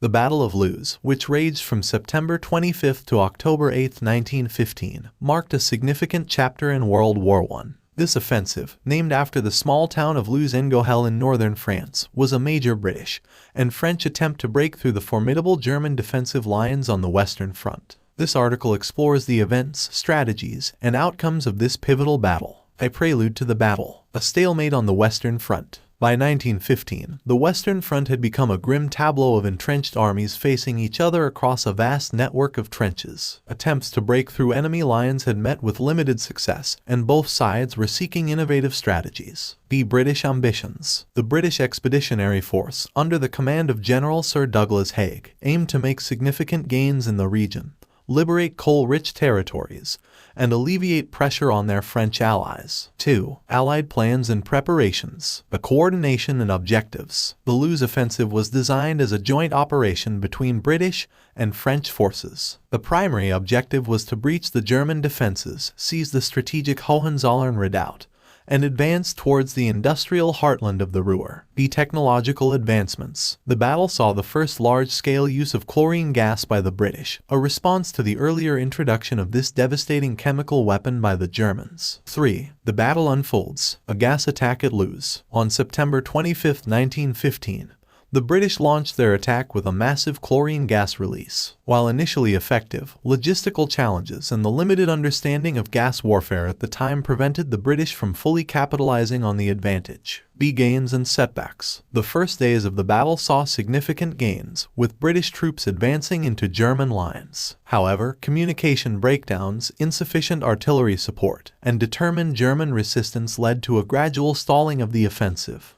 The Battle of Loos, which raged from September 25 to October 8, 1915, marked a significant chapter in World War I. This offensive, named after the small town of Loos-en-Gohelle in northern France, was a major British and French attempt to break through the formidable German defensive lines on the Western Front. This article explores the events, strategies, and outcomes of this pivotal battle. A prelude to the battle, a stalemate on the Western Front. By 1915, the Western Front had become a grim tableau of entrenched armies facing each other across a vast network of trenches. Attempts to break through enemy lines had met with limited success, and both sides were seeking innovative strategies. British ambitions. The British Expeditionary Force, under the command of General Sir Douglas Haig, aimed to make significant gains in the region, liberate coal-rich territories, and alleviate pressure on their French allies. 2. Allied plans and preparations. The coordination and objectives. The Loos offensive was designed as a joint operation between British and French forces. The primary objective was to breach the German defenses, seize the strategic Hohenzollern redoubt, and advance towards the industrial heartland of the Ruhr. Technological advancements. The battle saw the first large-scale use of chlorine gas by the British, a response to the earlier introduction of this devastating chemical weapon by the Germans. 3. The battle unfolds. A gas attack at Loos. On September 25, 1915, the British launched their attack with a massive chlorine gas release. While initially effective, logistical challenges and the limited understanding of gas warfare at the time prevented the British from fully capitalizing on the advantage. Gains and setbacks. The first days of the battle saw significant gains, with British troops advancing into German lines. However, communication breakdowns, insufficient artillery support, and determined German resistance led to a gradual stalling of the offensive.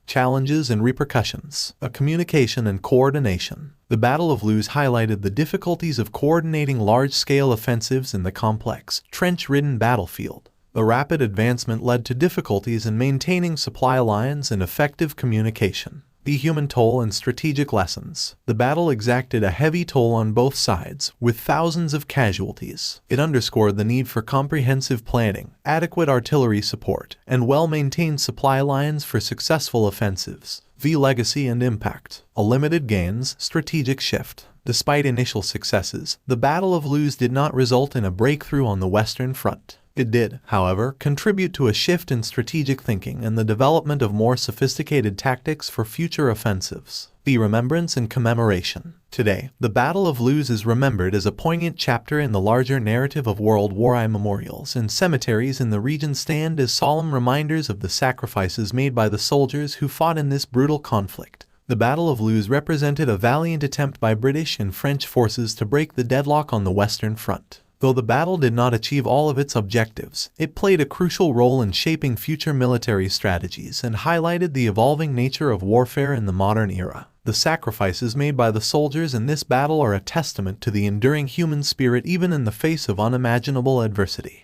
Challenges and repercussions. Communication and coordination. The Battle of Loos highlighted the difficulties of coordinating large-scale offensives in the complex, trench-ridden battlefield. The rapid advancement led to difficulties in maintaining supply lines and effective communication. The human toll and strategic lessons. The battle exacted a heavy toll on both sides, with thousands of casualties. It underscored the need for comprehensive planning, adequate artillery support, and well-maintained supply lines for successful offensives. Legacy and impact. A limited gains, strategic shift. Despite initial successes, the Battle of Loos did not result in a breakthrough on the Western Front. It did, however, contribute to a shift in strategic thinking and the development of more sophisticated tactics for future offensives. Remembrance and commemoration. Today, the Battle of Loos is remembered as a poignant chapter in the larger narrative of World War I. Memorials and cemeteries in the region stand as solemn reminders of the sacrifices made by the soldiers who fought in this brutal conflict. The Battle of Loos represented a valiant attempt by British and French forces to break the deadlock on the Western Front. Though the battle did not achieve all of its objectives, it played a crucial role in shaping future military strategies and highlighted the evolving nature of warfare in the modern era. The sacrifices made by the soldiers in this battle are a testament to the enduring human spirit even in the face of unimaginable adversity.